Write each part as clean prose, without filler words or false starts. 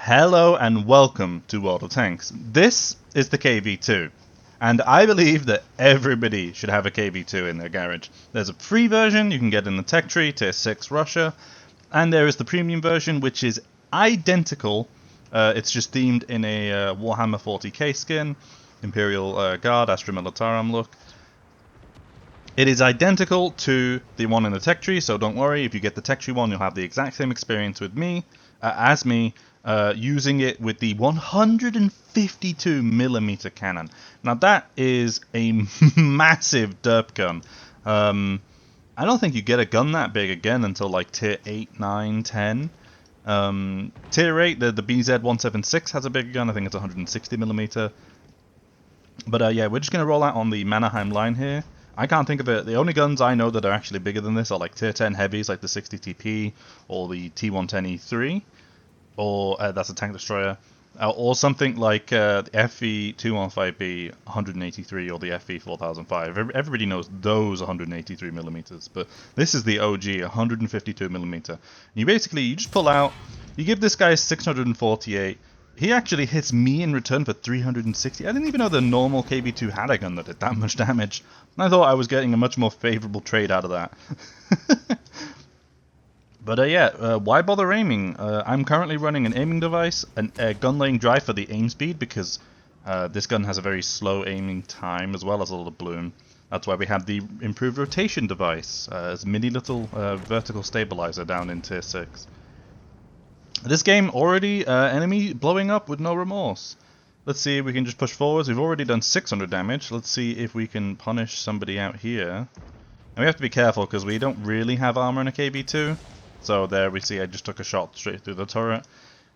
Hello and welcome to World of Tanks. This is the KV2, and I believe that everybody should have a KV2 in their garage. There's a free version you can get in the tech tree, tier 6 Russia, and there is the premium version which is identical. It's just themed in a Warhammer 40k skin, Imperial Guard, Astra Militarum look. It is identical to the one in the tech tree, so don't worry, if you get the tech tree one you'll have the exact same experience with me, using it with the 152mm cannon. Now that is a massive derp gun. I don't think you get a gun that big again until like tier 8, 9, 10. Tier 8, the BZ-176 has a bigger gun, I think it's 160mm. But yeah, we're just going to roll out on the Mannerheim line here. I can't think of it. The only guns I know that are actually bigger than this are like tier 10 heavies like the 60TP or the T110E3. Or that's a tank destroyer, or something like the FV215B 183 or the FV 4005. Everybody knows those 183mm, but this is the OG 152mm. You just pull out, you give this guy 648. He actually hits me in return for 360. I didn't even know the normal KV2 had a gun that did that much damage. I thought I was getting a much more favorable trade out of that. But yeah, why bother aiming? I'm currently running an aiming device, a gun laying drive for the aim speed, because this gun has a very slow aiming time as well as a little bloom. That's why we have the improved rotation device, as a mini little vertical stabilizer down in tier 6. This game already enemy blowing up with no remorse. Let's see if we can just push forwards. We've already done 600 damage. Let's see if we can punish somebody out here. And we have to be careful because we don't really have armor in a KV2. So there we see I just took a shot straight through the turret.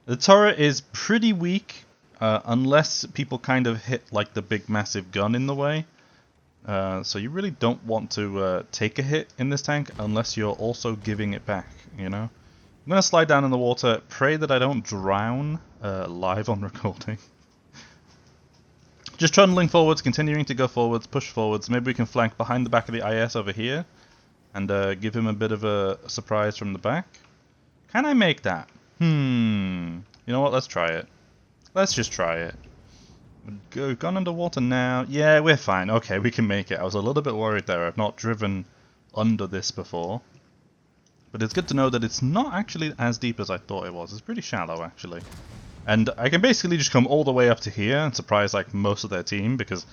The turret is pretty weak unless people kind of hit like the big massive gun in the way. So you really don't want to take a hit in this tank unless you're also giving it back, you know. I'm going to slide down in the water, pray that I don't drown live on recording. Just trundling forwards, continuing to go forwards, push forwards. Maybe we can flank behind the back of the IS over here. And give him a bit of a surprise from the back. Can I make that? You know what? Let's try it. Let's just try it. We've gone underwater now. Yeah, we're fine. Okay, we can make it. I was a little bit worried there. I've not driven under this before. But it's good to know that it's not actually as deep as I thought it was. It's pretty shallow, actually. And I can basically just come all the way up to here and surprise like most of their team, because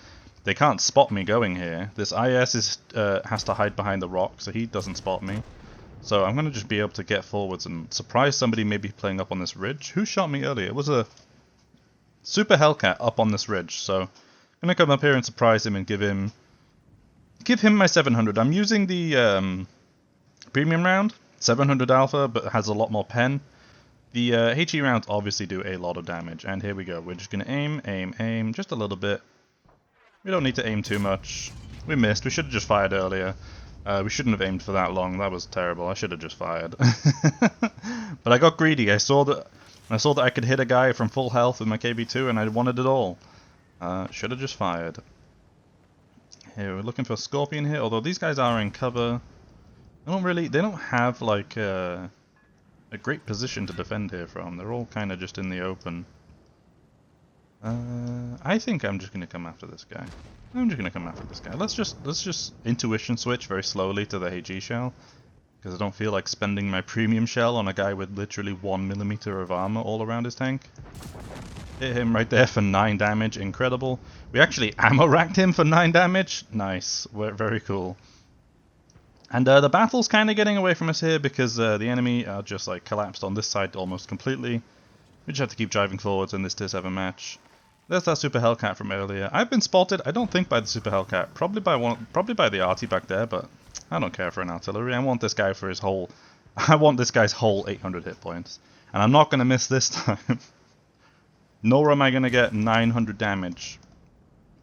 they can't spot me going here. This IS has to hide behind the rock, so he doesn't spot me. So I'm going to just be able to get forwards and surprise somebody maybe playing up on this ridge. Who shot me earlier? It was a Super Hellcat up on this ridge. So I'm going to come up here and surprise him and give him my 700. I'm using the premium round, 700 alpha, but it has a lot more pen. The HE rounds obviously do a lot of damage. And here we go. We're just going to aim, just a little bit. We don't need to aim too much. We missed. We should have just fired earlier. We shouldn't have aimed for that long. That was terrible. I should have just fired. But I got greedy. I saw that I could hit a guy from full health with my KB2, and I wanted it all. Should have just fired. Here, we're looking for a Scorpion here. Although these guys are in cover. They don't have like a great position to defend here from. They're all kind of just in the open. I think I'm just going to come after this guy. Let's just intuition switch very slowly to the HE shell, because I don't feel like spending my premium shell on a guy with literally 1mm of armor all around his tank. Hit him right there for 9 damage, incredible. We actually ammo racked him for 9 damage. Nice, very cool. And the battle's kind of getting away from us here because the enemy are just like collapsed on this side almost completely. We just have to keep driving forwards in this tier 7 match. There's that Super Hellcat from earlier. I've been spotted, I don't think by the Super Hellcat, probably by the arty back there, but I don't care for an artillery. I want this guy for his whole, I want this guy's whole 800 hit points. And I'm not going to miss this time. Nor am I going to get 900 damage.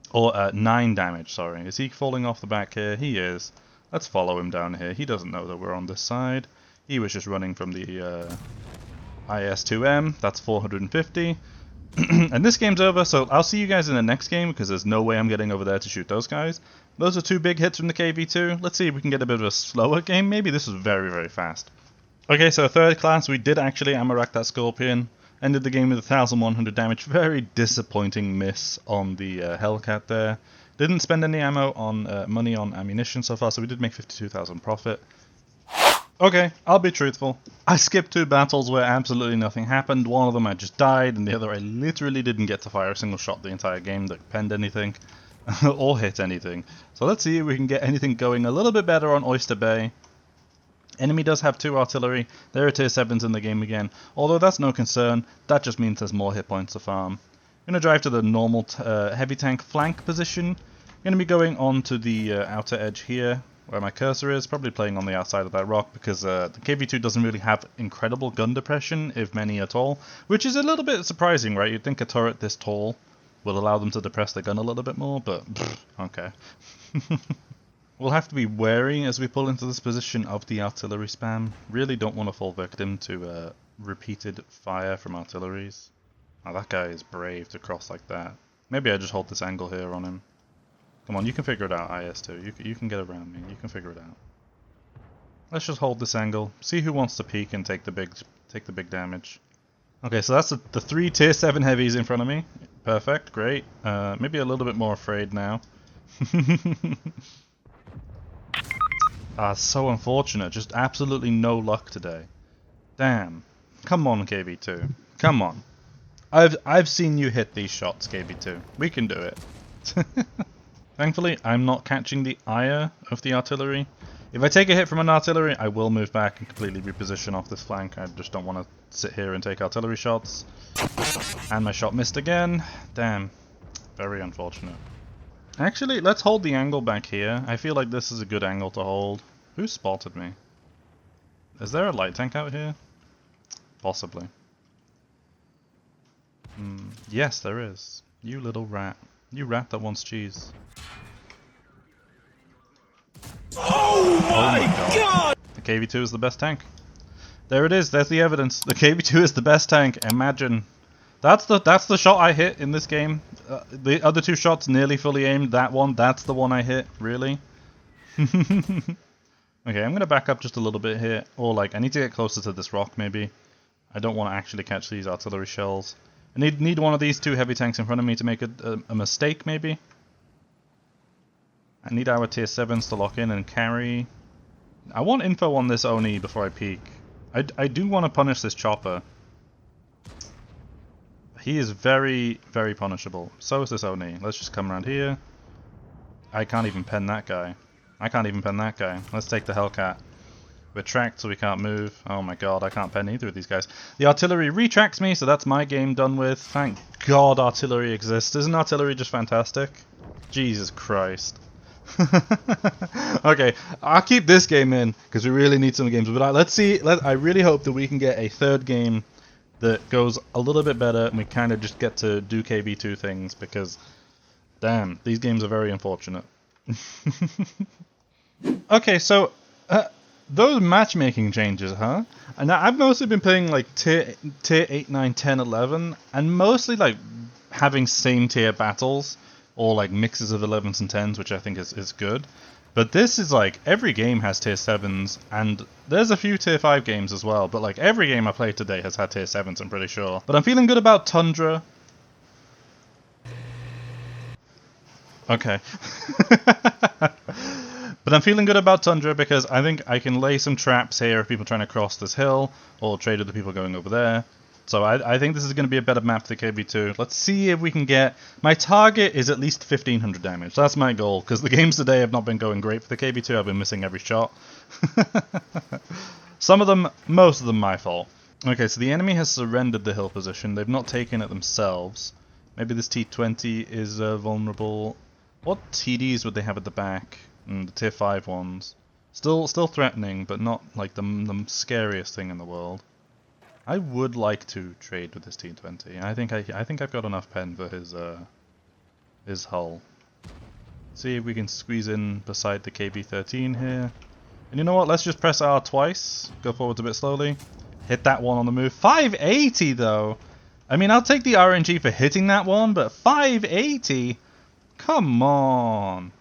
Or 9 damage, sorry. Is he falling off the back here? He is. Let's follow him down here. He doesn't know that we're on this side. He was just running from the IS-2M. That's 450. And this game's over, so I'll see you guys in the next game, because there's no way I'm getting over there to shoot those guys. Those are 2 big hits from the KV2. Let's see if we can get a bit of a slower game. Maybe this was very, very fast. Okay, so third class, we did actually ammo rack that Scorpion. Ended the game with 1,100 damage. Very disappointing miss on the Hellcat there. Didn't spend any ammo on money on ammunition so far, so we did make 52,000 profit. Okay, I'll be truthful. I skipped 2 battles where absolutely nothing happened. One of them I just died, and the other I literally didn't get to fire a single shot the entire game that penned anything or hit anything. So let's see if we can get anything going a little bit better on Oyster Bay. Enemy does have 2 artillery. There are tier 7s in the game again. Although that's no concern, that just means there's more hit points to farm. I'm going to drive to the normal heavy tank flank position. I'm going to be going on to the outer edge here, where my cursor is, probably playing on the outside of that rock, because the KV2 doesn't really have incredible gun depression, if many at all, which is a little bit surprising, right? You'd think a turret this tall will allow them to depress the gun a little bit more, but okay. We'll have to be wary as we pull into this position of the artillery spam. Really don't want to fall victim to repeated fire from artilleries. Oh, that guy is brave to cross like that. Maybe I just hold this angle here on him. Come on, you can figure it out, IS2. You can get around me. You can figure it out. Let's just hold this angle. See who wants to peek and take the big damage. Okay, so that's the 3 tier 7 heavies in front of me. Perfect, great. Maybe a little bit more afraid now. So unfortunate. Just absolutely no luck today. Damn. Come on, KV2. Come on. I've seen you hit these shots, KV2. We can do it. Thankfully, I'm not catching the ire of the artillery. If I take a hit from an artillery, I will move back and completely reposition off this flank. I just don't want to sit here and take artillery shots. And my shot missed again. Damn. Very unfortunate. Actually, let's hold the angle back here. I feel like this is a good angle to hold. Who spotted me? Is there a light tank out here? Possibly. Yes, there is. You little rat. You rat that wants cheese. Oh my god! The KV2 is the best tank. There it is. There's the evidence. The KV2 is the best tank. Imagine. That's the shot I hit in this game. The other 2 shots nearly fully aimed. That one, that's the one I hit. Really? Okay, I'm gonna back up just a little bit here. Or like, I need to get closer to this rock maybe. I don't want to actually catch these artillery shells. I need one of these 2 heavy tanks in front of me to make a mistake maybe. I need our tier 7s to lock in and carry. I want info on this Oni before I peek. I do want to punish this chopper. He is very, very punishable. So is this Oni. Let's just come around here. I can't even pen that guy. I can't even pen that guy. Let's take the Hellcat. We're tracked so we can't move. Oh my god, I can't pen either of these guys. The artillery retracts me, so that's my game done with. Thank god artillery exists. Isn't artillery just fantastic? Jesus Christ. Okay, I'll keep this game in, because we really need some games. But let's see, I really hope that we can get a 3rd game that goes a little bit better, and we kind of just get to do KV2 things, because, damn, these games are very unfortunate. Okay, so, those matchmaking changes, huh? And I've mostly been playing, like, tier 8, 9, 10, 11, and mostly, like, having same tier battles, or, like, mixes of 11s and 10s, which I think is good. But this is like, every game has tier 7s, and there's a few tier 5 games as well, but like every game I played today has had tier 7s, I'm pretty sure. But I'm feeling good about Tundra. Okay. But I'm feeling good about Tundra because I think I can lay some traps here if people are trying to cross this hill, or trade with the people going over there. So I think this is going to be a better map for the KV2. Let's see if we can get... My target is at least 1500 damage. That's my goal, because the games today have not been going great for the KV2. I've been missing every shot. Some of them, most of them my fault. Okay, so the enemy has surrendered the hill position. They've not taken it themselves. Maybe this T20 is vulnerable. What TDs would they have at the back? The tier 5 ones. Still threatening, but not like the scariest thing in the world. I would like to trade with this T20. I think I've got enough pen for his hull. See if we can squeeze in beside the KV13 here. And you know what? Let's just press R twice. Go forwards a bit slowly. Hit that one on the move. 580 though. I mean, I'll take the RNG for hitting that one, but 580. Come on.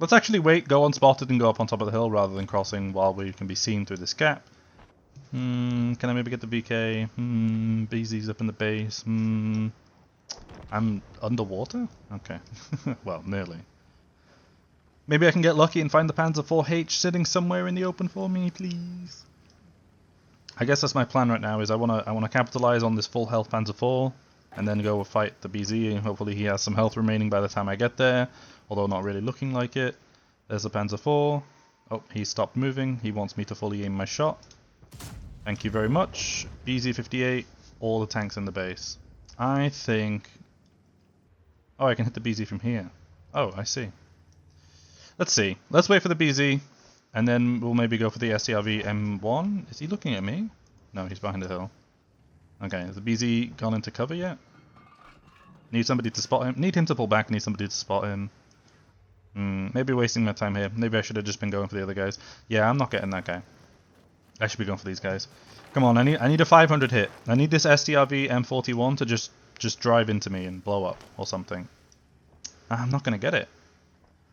Let's actually wait, go unspotted, and go up on top of the hill rather than crossing while we can be seen through this gap. Can I maybe get the VK? BZ's up in the base. I'm underwater? Okay. Well, nearly. Maybe I can get lucky and find the Panzer IV-H sitting somewhere in the open for me, please. I guess that's my plan right now. Is I wanna capitalize on this full health Panzer IV, and then go fight the BZ. And hopefully he has some health remaining by the time I get there. Although not really looking like it. There's the Panzer IV. Oh, he stopped moving. He wants me to fully aim my shot. Thank you very much. BZ-58. All the tanks in the base. I think. Oh, I can hit the BZ from here. Oh, I see. Let's see. Let's wait for the BZ, and then we'll maybe go for the SCRV M1. Is he looking at me? No, he's behind the hill. Okay, has the BZ gone into cover yet? Need somebody to spot him. Need him to pull back. Need somebody to spot him. Maybe wasting my time here. Maybe I should have just been going for the other guys. Yeah, I'm not getting that guy. I should be going for these guys. Come on, I need a 500 hit. I need this SDRV M41 to just drive into me and blow up or something. I'm not gonna get it.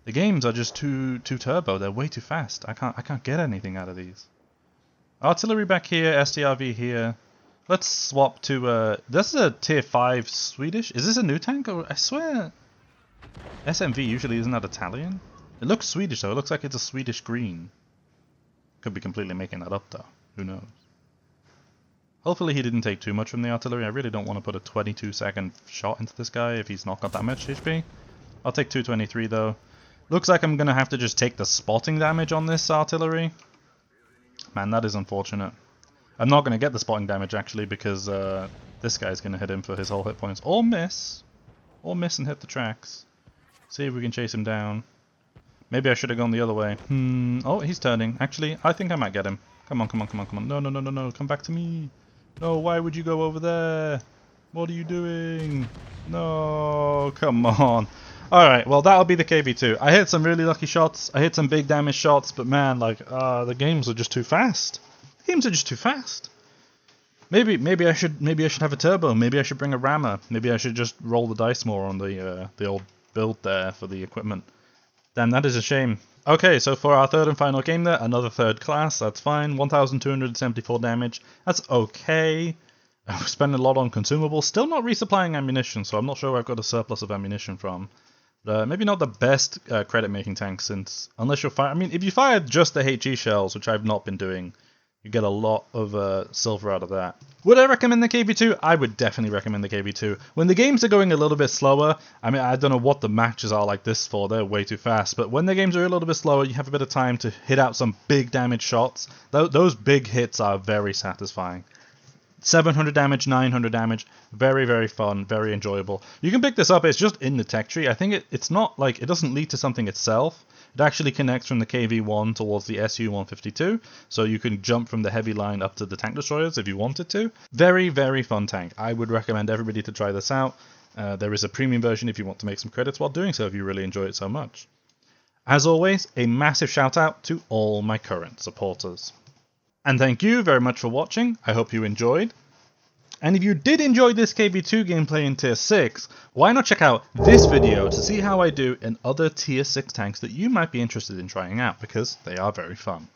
The games are just too turbo. They're way too fast. I can't get anything out of these. Artillery back here, SDRV here. Let's swap to this is a tier 5 Swedish. Is this a new tank? Or I swear SMV usually isn't that Italian. It looks Swedish though. It looks like it's a Swedish green. Could be completely making that up though. Who knows? Hopefully he didn't take too much from the artillery. I really don't want to put a 22-second shot into this guy if he's not got that much HP. I'll take 223 though. Looks like I'm going to have to just take the spotting damage on this artillery. Man, that is unfortunate. I'm not going to get the spotting damage actually because this guy's going to hit him for his whole hit points. Or miss. Or miss and hit the tracks. See if we can chase him down. Maybe I should have gone the other way. Oh, he's turning. Actually, I think I might get him. Come on, come on, come on, come on. No, no, no, no, no. Come back to me. No, why would you go over there? What are you doing? No, come on. Alright, well that'll be the KV2. I hit some really lucky shots. I hit some big damage shots, but man, like, the games are just too fast. The games are just too fast. Maybe I should have a turbo. Maybe I should bring a rammer. Maybe I should just roll the dice more on the old build there for the equipment. Damn, that is a shame. Okay, so for our third and final game there, another third class, that's fine. 1,274 damage, that's okay. We're spending a lot on consumables, still not resupplying ammunition, so I'm not sure where I've got a surplus of ammunition from. Maybe not the best credit-making tank, since, unless you're firing, I mean, if you fire just the HE shells, which I've not been doing, you get a lot of silver out of that. Would I recommend the KV2? I would definitely recommend the KV2. When the games are going a little bit slower, I mean, I don't know what the matches are like this for, they're way too fast, but when the games are a little bit slower, you have a bit of time to hit out some big damage shots. Those big hits are very satisfying. 700 damage, 900 damage, very, very fun, very enjoyable. You can pick this up, it's just in the tech tree. I think it's not like, it doesn't lead to something itself. It actually connects from the KV1 towards the SU-152, so you can jump from the heavy line up to the tank destroyers if you wanted to. Very, very fun tank. I would recommend everybody to try this out. There is a premium version if you want to make some credits while doing so, if you really enjoy it so much. As always, a massive shout out to all my current supporters. And thank you very much for watching. I hope you enjoyed. And if you did enjoy this KV2 gameplay in Tier 6, why not check out this video to see how I do in other Tier 6 tanks that you might be interested in trying out, because they are very fun.